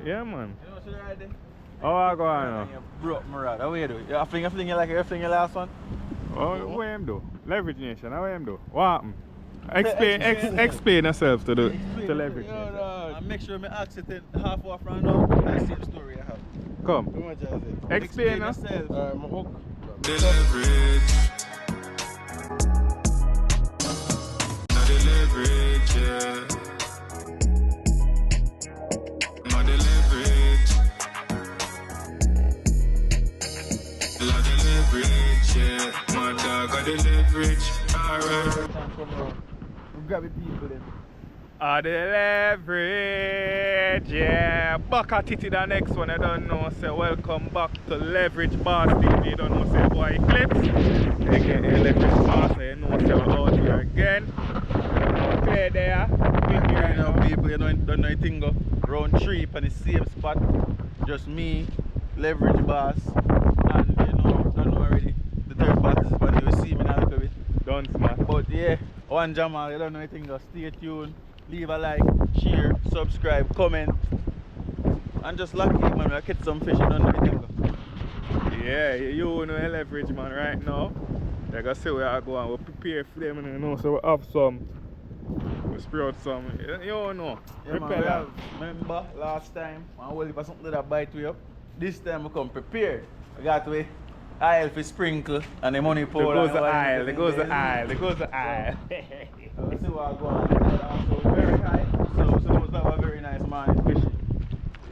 Yeah, man. You know what you right there? Oh, I go on now. You broke my rod. How you do? You fling you like you fling your last one? Oh, what am do? Leverage Nation, how am do? What happened? Explain yourself to Leverage Nation. And make sure me ask it in half hour from now. That's the same story I have. Come. How much is it? Explain yourself. My hook. The leverage. Not the leverage, yeah. Not the leverage. Not the leverage, yeah. My dog got the leverage. Alright. We grab the people then. The leverage, yeah. Back at it the next one, I don't know. Say welcome back to Leverage Boss TV. You don't know, say boy Eclips. Again, Leverage Boss, you know, say we're out here again. Clear there. You know, people, you don't know anything go. Round 3 on the same spot. Just me, Leverage Boss, and you know, don't know already. The third party is when you see me now a little bit. Don't smash. But yeah, one Jamal, you don't know anything go. Stay tuned. Leave a like, share, subscribe, comment, and just lucky man, I catch some fish, you don't know anything. Yeah, you know Leverage man right now. Like I say, we are going, we prepare for them, you know, so we have some, we spray out some, you know. Yeah, man, remember last time, I only for something that bite we up. This time we come prepared. I got to aisle for sprinkle and the money pour. There goes the aisle, there goes the aisle, there goes the aisle. Let's see what I go on. So very high, so most have a very nice morning fishing.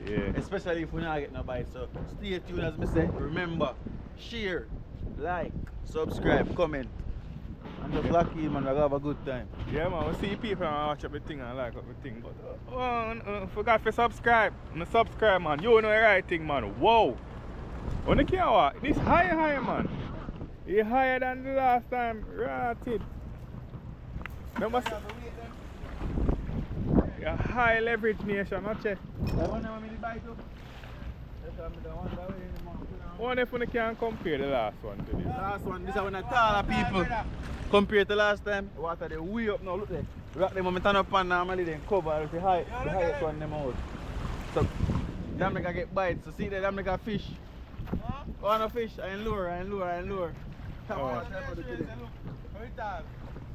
Yeah. Especially if we not get no bite. So stay tuned as I say. Remember, share, like, subscribe, comment. And just lucky man, I have a good time. Yeah man, we see people and watch everything and like everything, but forgot to subscribe. And subscribe man, you know the right thing man. Whoa! On the camera, this higher man. It's higher than the last time. Right it. Number yeah, high Leverage Nation, not check. One if we can compare the last one to this. Last one, this is when I tell people compared to last time. Water they way up now, look there. Rock them when I turn up and normally they cover the highest one them out. So them nigga get bites. So see there, them nigga fish. One a fish, I lure. Oh.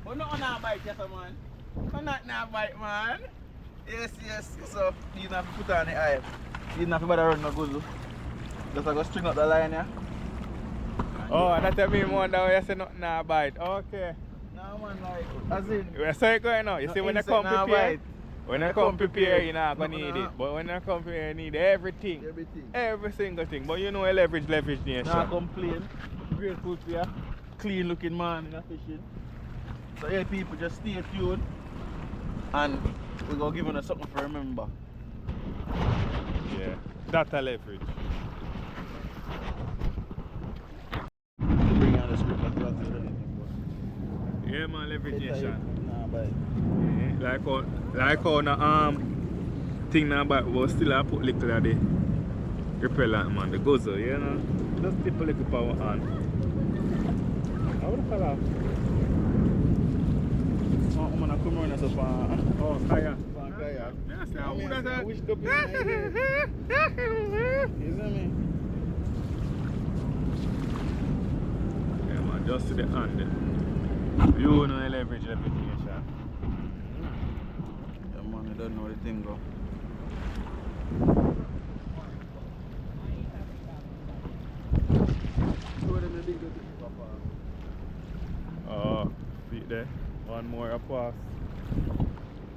But not on bite, yes man. Not bite man. Yes. So you don't have to put on the eye. You don't have to bother run no good. Just go string up the line here. Oh, that mean one that you say nothing now bite. Okay. No man, like as in. So you going now. You see when they come prepare. When I come prepare, you're not going to need it. But when I come prepare, you need everything. Every single thing. But you know a Leverage Nation. Not complain. Grateful for you. Clean looking man in the fishing. So yeah people, just stay tuned. And we're going to give you something to remember. Yeah. That's a Leverage. Bring on the script like that. Yeah man, Leverage Nation. Nah, bye. Like how the thing now, but we still have put little of the repellent man, the guzzle, you know? Just tip a little power on. How would I fall off? I'm gonna come around us up on. Oh, kayak. Kayak. Yeah, see how good I wish to be you see me? Yeah man, just to the hand. You know the Leverage Nation. Man, I don't know the thing go. Oh, see there. One more a pass.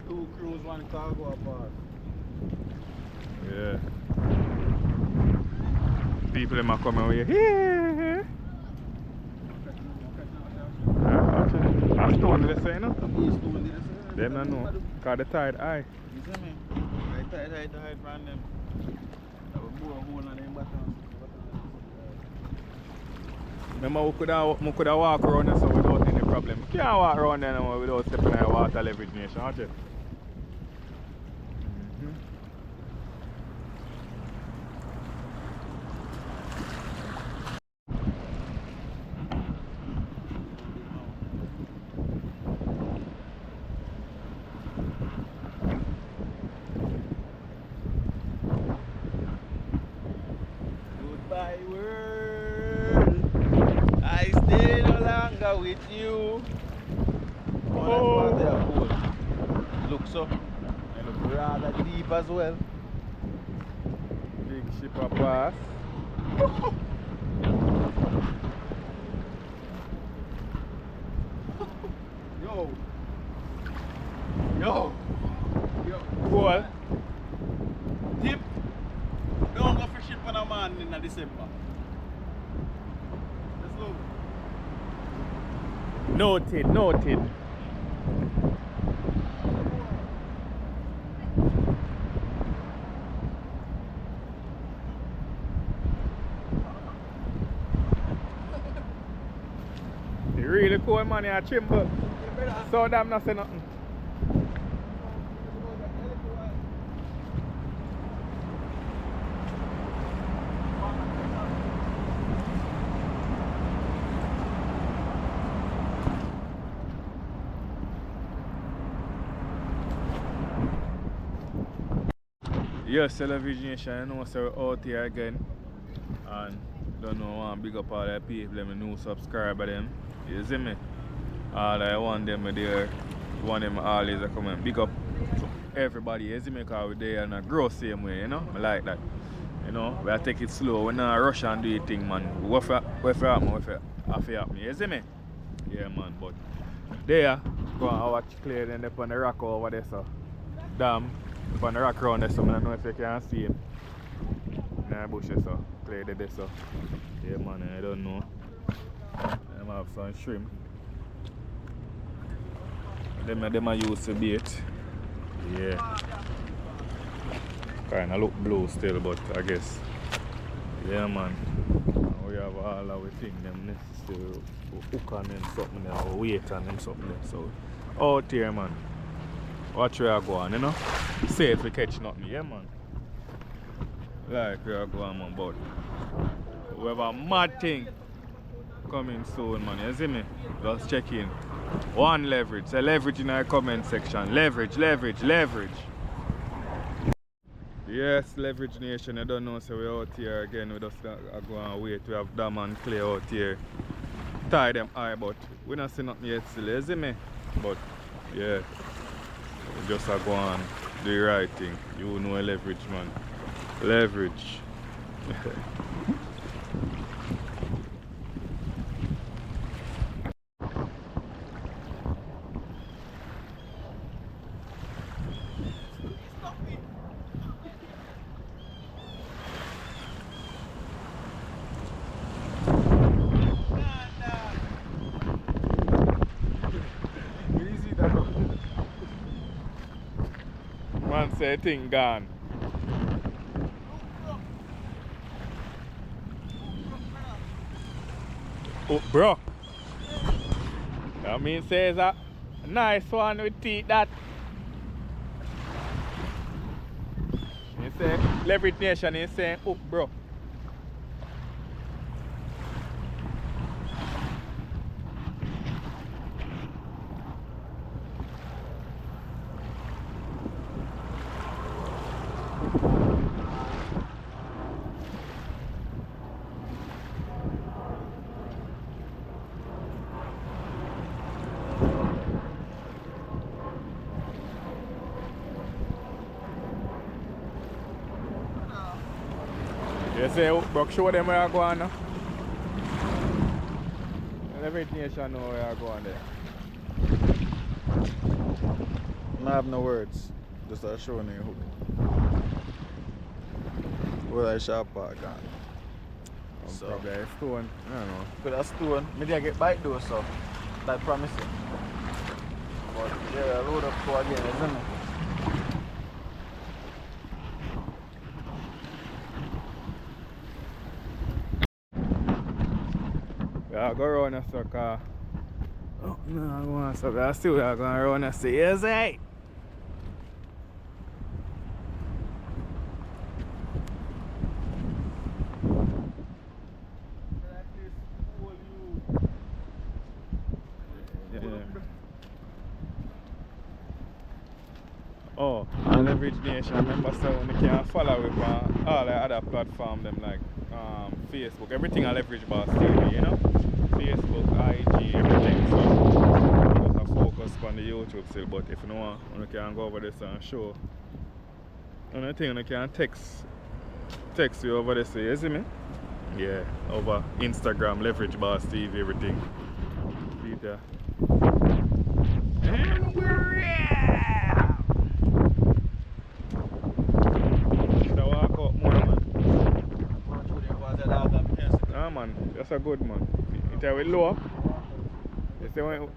2 crews, 1 cargo a pass. Yeah. People in my coming away. Yeah. I stone did they say no? Them don't know. Because the tide high. You see me? I tide from them. I will bore a hole on them bottom. Remember we could have walk around there so without any problem. You can't walk around there no without stepping in the water Leverage Nation, aren't you? stay no longer with you. Oh, that's part of the pool. Look so. It look rather deep as well. Big ship a pass. Yo. Yo. Yo. Cool. Tip. Don't go for ship on a man in December. Let's go. Noted, noted. You really cool man, you chimble. So damn not say nothing. Yes, television nation, you know, so we're out here again. And don't know, I want to big up all the people, them new subscriber them. You see me? All I want them there, want them always come and big up to everybody, you see me? Because we're there and I grow same way, you know? I like that. You know, we take it slow, we not rush and do it thing, man. What for happen, you see me? Yeah, man, but there, go and watch clear then up on the rock over there, so. Damn. Up on the rock around there, so I don't know if you can see him. In the bushes, so clear there, so. Yeah, man, I don't know. I have some shrimp. Them I use to bait. Yeah. Kinda look blue still, but I guess. Yeah, man. We have all our things, them necessary hook on them something there, or weight on them something there. So, out here, man. Watch where I go on, you know? Safe to catch nothing, yeah, man. Like where I go on, man, but we have a mad thing coming soon, man. You see me? Just check in. One leverage. Say leverage in our comment section. Leverage, leverage, leverage. Yes, leverage nation. I don't know, so we're out here again. We just go and wait. We have Dam and Clay out here. Tie them high, but we not see nothing yet still. You see me? But yeah. We just go on do the right thing. You know leverage, man. Leverage. Man say thing gone. Oh, bro. That means says a nice one with teeth that. He say leverage nation, he saying up, bro. You say, Brock, show them where I go on now. Leverage nation know where I go on there. I have no words. Just showing you hook. Where I sharp part gone. So, probably a stone. I don't know. Could a stone. Maybe I get bite though, so that promising. But yeah, I load up to again, isn't it? I go around a circle. Oh, no, I go on a circle. I still go around and say, yes, hey. Oh, and leverage nation, remember so when you can follow with all the other platform them like Facebook, everything on leverageboss TV, you know? Facebook, IG, everything. So just a focus on the YouTube still, but if you know you can go over this and show. Another thing you can text you over this, you see me? Yeah, over Instagram, leverageboss TV, everything. See there. And we're out! Should I walk up more, man? Ah, man, that's a good man. It's a bit low. You see when,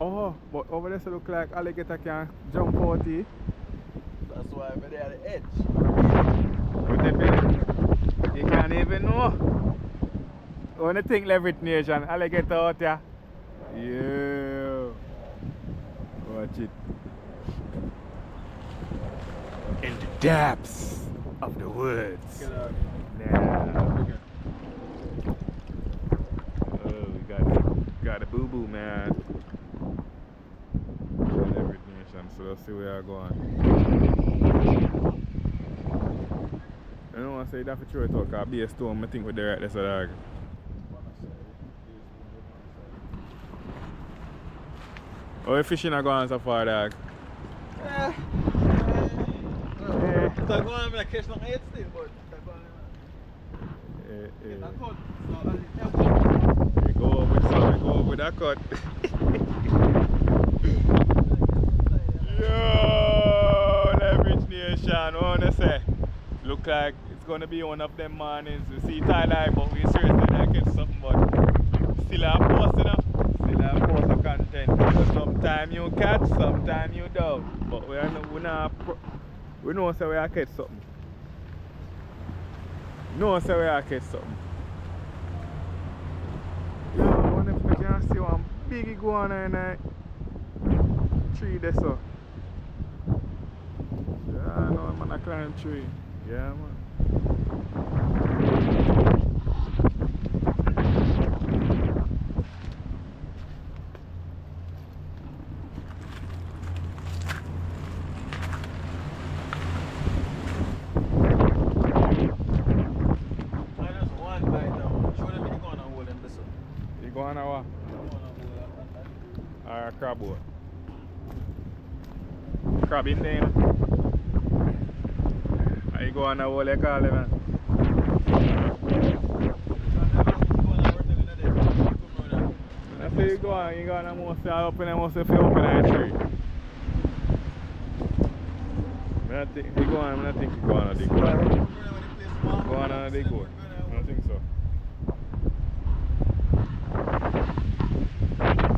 oh, but over there it look like alligator can jump out here. That's why I'm there at the edge. But if you can't even know. When you think leverage nation, alligator out here. Yeah. Watch it. In the depths of the woods. Now. Oh, we got a boo boo, man. Leverage nation, so let's see where I'm going. I don't want to say that for sure talk, I'll be a storm, I think we're there at this dog. Oh, you fishing are going so far, dog? Yeah. So I'm going to catch some head still, but I'm going to cut. So You go over some, you go over that cut. Yo, leverage nation, what wanna say? Look like it's gonna be one of them mornings. We see tie-dye, but we seriously not get something, but still have post, you know? Still have post of content. So sometime you catch, sometime you don't. But we know say we are catch something. No say we are catch something. Yo, I wonder if we can see one big iguana in that tree there, so. Yeah, I know I'm on a climb tree. Yeah, man. Iguana what? Or a crab what? Crab in there, man. Are you going to what they call it, man? I say you go on mostly up in the mostly up in the tree. I think you go on, I think you go on a dig one. Go on a dig one. I don't think so.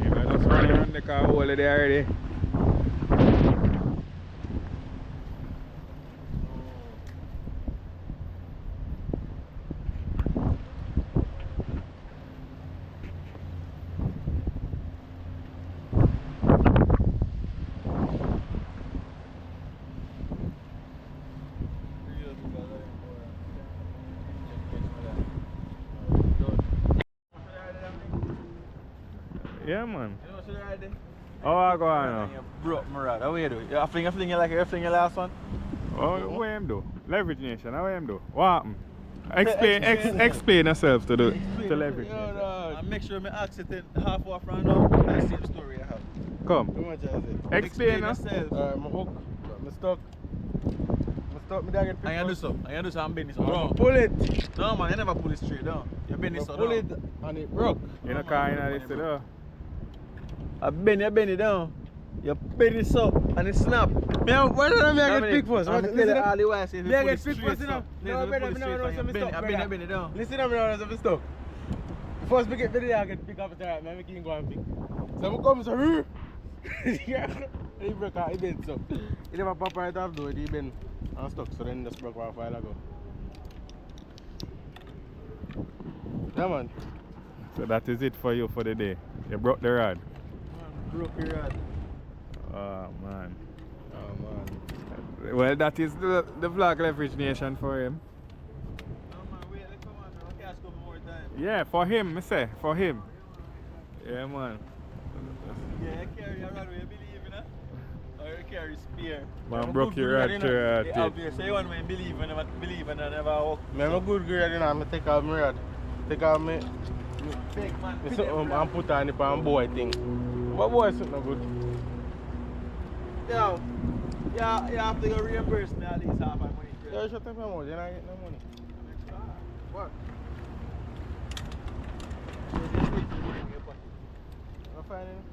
You might just run around the car hole there already. Yeah, man. You know what you're riding? Oh, I go on now. You broke my rod. How you do? You fling you like you fling your last one? Oh, what him do? Leverage nation, how him do? What happened? Explain yourself to leverage nation. And make sure I ask it halfway from now. That's the same story I have. Come. How much is it? Explain yourself. My hook, my stuck. Me dog get picked I up. do so. I do so. I'm bending so. Oh, pull it. No man, you never pull it straight down. You bend it so Pull it down. and it broke. You know, car in this, though. I bend it down. You bend it so and it snap. Why don't I get picked first? I'm telling you all the way I say if you Me I pull it get picked straight first, you know. so. No, brother, me no know some stuff, I brother. bend it down. Listen to me now, some stuff. First we get the day I get pick up at the right, man, we can go and pick. So I come so, he broke out, he bent so. He never pop right off though, he bent and stuck, so then just broke off a while ago. Yeah, man. So that is it for you for the day. You broke the rod. Broke your rod. Oh, man. Oh, man. Well, that is the vlog leverage nation for him. No man, wait, come on, man. I'll catch a couple more times. Yeah, for him, I say. For him. Yeah, man. Yeah, you carry your rod where you believe in, huh? Or you carry spear. Man broke your right to your They teeth. obvious. So you want me to believe and never believe and I never walk. I'm a good girl, you know. I take off my rod. Take off my... Big man. And put on the pan boy thing. But boy, it's not good. Yo, yeah, you have to go reimburse me at least half my money. Yo, shut up your mouth. You're not getting no money. What? I'm finding it.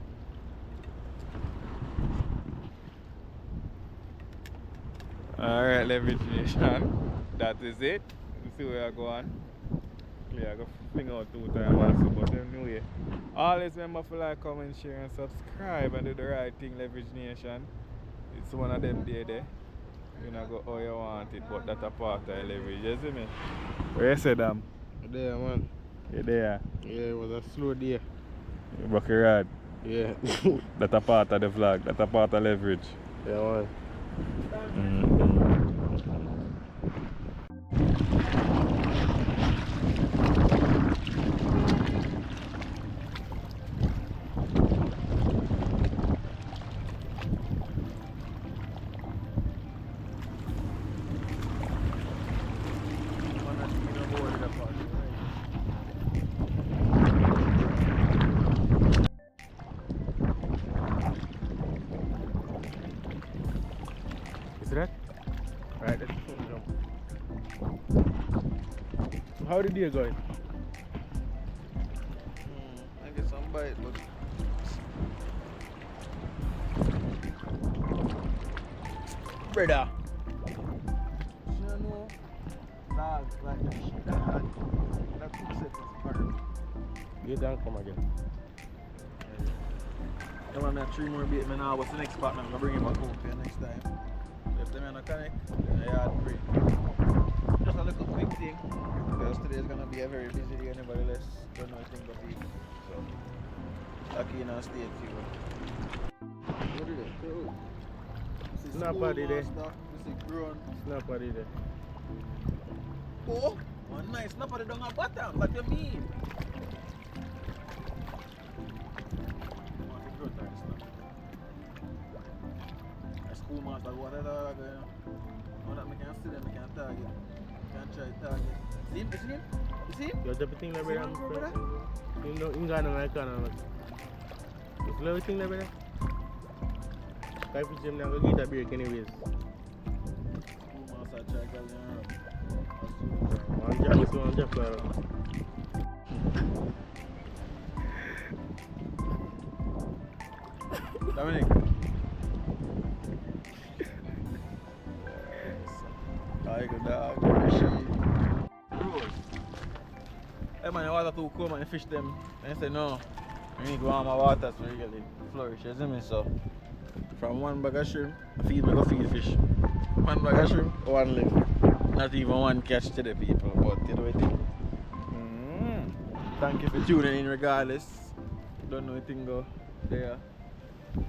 Alright, Leverage Nation. That is it. You see where I go on. Yeah, I go fling out 2 times also, but anyway. Always remember to like, comment, share and subscribe and do the right thing, Leverage Nation. It's one of them day there. You know go how you want it, but that's a part of leverage, you see me? Where you say them? There, man. You there? Yeah, it was a slow day. You broke your rod. Yeah. That's a part of the vlog, that's a part of leverage. Yeah, man. Is that? Right, let's jump. How did you going? I get some bite, but brother. You know, dog, like that cook set was burnt. You don't come again. I want me 3 more bait, man. Now what's the next partner? I'm gonna bring him back home for you next time. If them ain't a connect, then I had free. Just a little quick thing. Because today is gonna be a very busy day, nevertheless. Don't know anything but people. So, lucky in our state, too. What is it? This is Snap party there. This is grown. Snap party there. Oh, one nice snap party down at bottom. What do you mean? Schoolmaster, whatever, you know. Now that I can see them, I can target. I can try target. See him? You see him? You see him? You have everything there, brother. You know, you got no like that. You feel everything there, brother? If you see him now, go get a break anyways. Schoolmaster, try to get him. One job is one job, brother. Dominic. Tiger dog, machine. Hey man, the water too cold man, you fish them. And say no, you need warmer water so you get it flourish, you see me? So, from one bag of shrimp, I feed me go feed fish. One bag of shrimp, 1 lift. Not even 1 catch to the people, but you know what I think. Thank you for tuning in regardless. Don't know anything go there.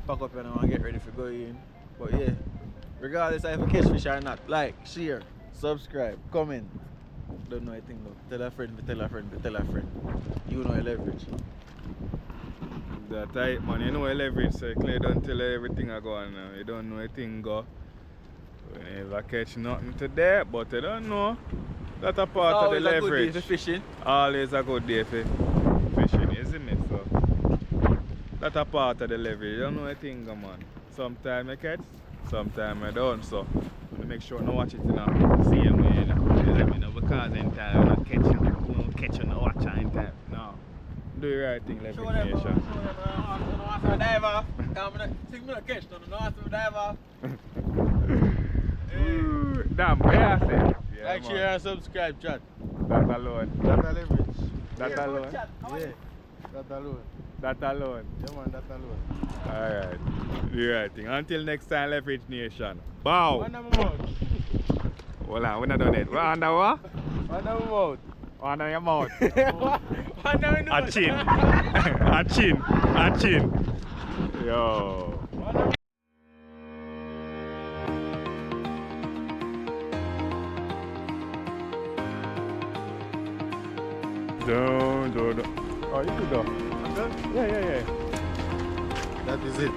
Pack up and I want to get ready for going. But yeah, regardless if I catch fish or not, like, share, subscribe, comment. Don't know anything though. Tell a friend, tell a friend, tell a friend. You know your leverage. That's right, man. You know a leverage, so you clearly don't tell you everything I go on now. You don't know anything go. You never catch nothing today, but you don't know. That's a part of the leverage. Always a good day for fishing. Always a good day for fishing, isn't it? So that's a part of the leverage. You don't know anything go, man. Sometimes I catch, sometimes I don't. So you make sure not watch it in the same way, you know. Because in time you don't catch you, you don't catch you, no watch it in time. No. Do the right thing, leverage nation. Show them, I don't dive off. Sing me a catch, don't dive off. Damn, where I say? Yeah, Like, man. share, and subscribe, chat. That alone. That a leverage. That alone. Yeah, that alone. That alone. Yeah, man, that alone. Alright. Do the right thing. Until next time, Leverage Nation. Bow! Under my mouth. Hold on, we're not done it. We're under what? Under my mouth. Under your mouth. Under my nose. A chin. A chin. A chin. Yo. Don't. Oh, you could go. Yeah. That is it.